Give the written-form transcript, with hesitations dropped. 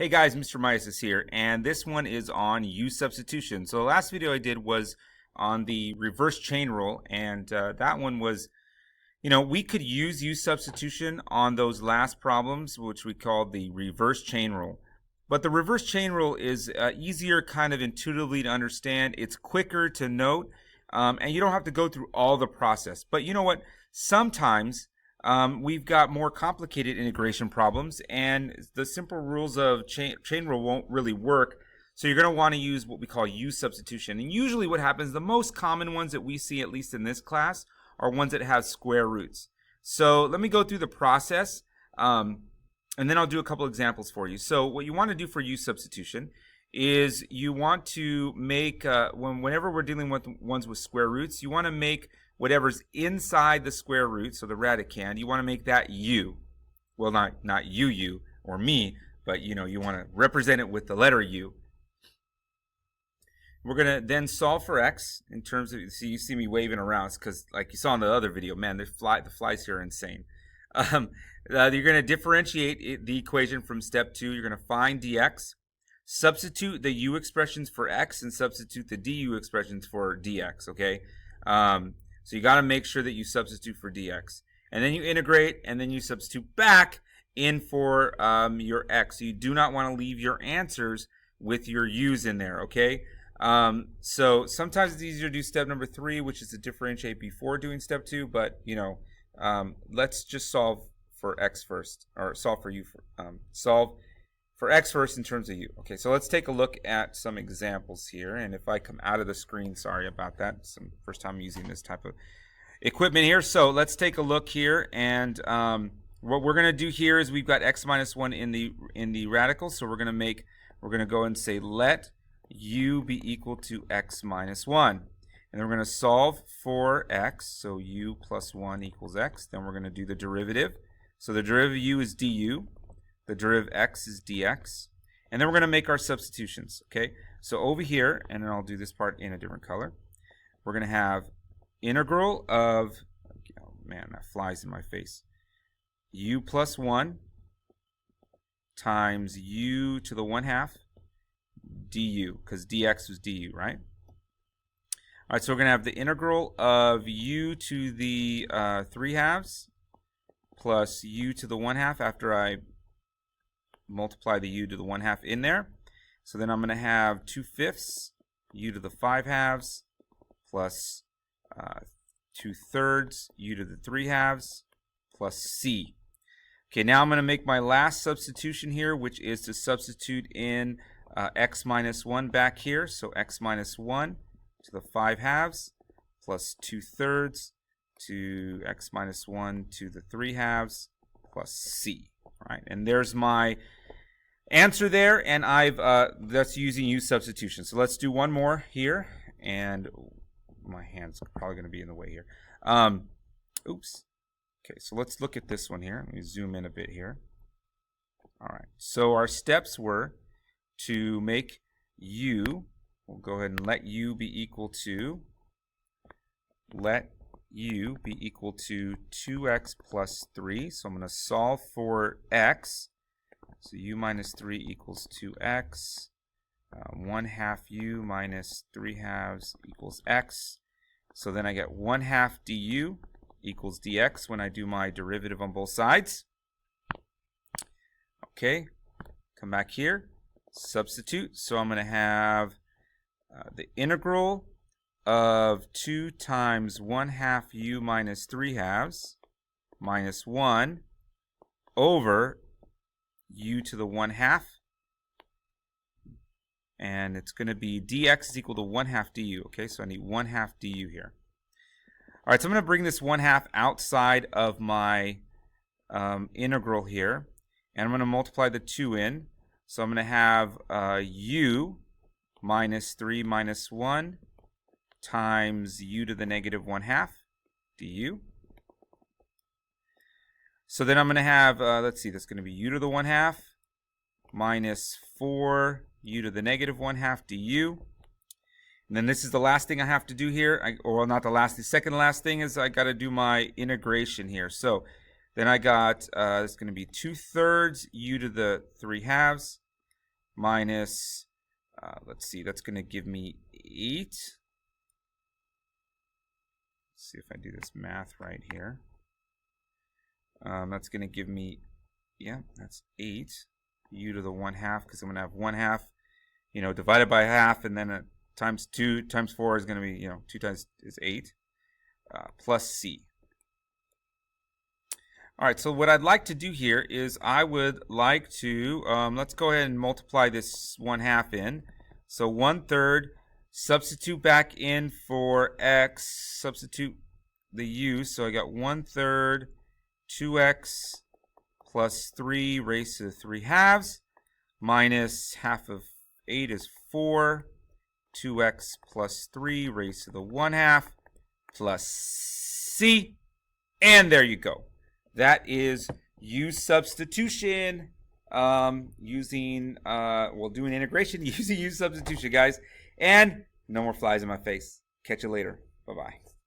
Hey guys, Mr. Mises here, and this one is on U-substitution. So the last video I did was on the reverse chain rule, and that one was, we could use U-substitution on those last problems, which we called the reverse chain rule. But the reverse chain rule is easier kind of intuitively to understand. It's quicker to note, and you don't have to go through all the process. But you know what? Sometimes we've got more complicated integration problems, and the simple rules of chain rule won't really work. So you're going to want to use what we call U-substitution. And usually what happens, the most common ones that we see, at least in this class, are ones that have square roots. So let me go through the process, and then I'll do a couple examples for you. So what you want to do for U-substitution is you want to make, whenever we're dealing with ones with square roots, you want to make whatever's inside the square root, so the radicand, you want to make that u. Well, not you or me, but you want to represent it with the letter u. We're going to then solve for x in terms of, you see me waving around, because like you saw in the other video, man, the flies here are insane. You're going to differentiate the equation from step 2. You're going to find dx, substitute the u expressions for x, and substitute the du expressions for dx, okay? So you got to make sure that you substitute for dx. And then you integrate, and then you substitute back in for your x. So you do not want to leave your answers with your u's in there, okay? So sometimes it's easier to do step number 3, which is to differentiate before doing step 2, but, let's just solve for x first, or solve for u, solve for x first in terms of u. Okay, so let's take a look at some examples here. And if I come out of the screen, sorry about that. It's the first time using this type of equipment here. So let's take a look here. And what we're going to do here is we've got x minus 1 in the radical. So we're going to go and say let u be equal to x minus 1. And then we're going to solve for x. So u plus 1 equals x. Then we're going to do the derivative. So the derivative of u is du. The derivative of x is dx. And then we're going to make our substitutions, okay? So over here, and then I'll do this part in a different color, we're going to have integral of, oh man, that flies in my face, u plus 1 times u to the 1/2 du, because dx was du, right? All right, so we're going to have the integral of u to the 3/2 plus u to the 1/2 after I multiply the u to the 1/2 in there. So then I'm going to have 2/5 u to the 5/2 plus 2/3 u to the 3/2 plus c. Okay, now I'm going to make my last substitution here, which is to substitute in x minus 1 back here. So x minus 1 to the 5/2 plus 2/3 to x minus 1 to the 3/2 plus c. All right, and there's my answer there, and that's using U-substitution. So let's do one more here, and my hand's probably going to be in the way here. Oops. Okay, so let's look at this one here. Let me zoom in a bit here. All right, so our steps were to make u, we'll go ahead and let u be equal to 2x plus 3. So I'm going to solve for x. So u minus 3 equals 2x. 1/2 u minus 3/2 equals x. So then I get 1/2 du equals dx when I do my derivative on both sides. Okay, come back here, substitute. So I'm going to have the integral of 2 times 1/2 u minus 3/2 minus 1 over u to the 1/2, and it's going to be dx is equal to 1/2 du. Okay, so I need 1/2 du here. All right, so I'm going to bring this 1/2 outside of my integral here, and I'm going to multiply the 2 in. So I'm going to have u minus 3 minus 1 times u to the negative 1/2 du. So then I'm going to have, let's see, that's going to be u to the 1/2 minus 4 u to the negative 1/2 du. And then this is the last thing I have to do here, or not the last, the second last thing is I got to do my integration here. So then I got, it's going to be 2/3 u to the 3/2 minus, let's see, that's going to give me 8. Let's see if I do this math right here. That's going to give me, yeah, that's 8 u to the 1/2, because I'm going to have 1/2, you know, divided by half, and then times 2 times 4 is going to be, you know, 2 times is 8, plus c. All right, so what I'd like to do here is I would like to, let's go ahead and multiply this 1/2 in. So 1/3, substitute back in for x, substitute the u, so I got 1/3 2x plus 3 raised to the 3/2 minus half of 8 is 4, 2x plus 3 raised to the 1/2 plus c, and there you go. That is U-Substitution using, we'll do an integration using U-Substitution, guys. And no more flies in my face. Catch you later. Bye-bye.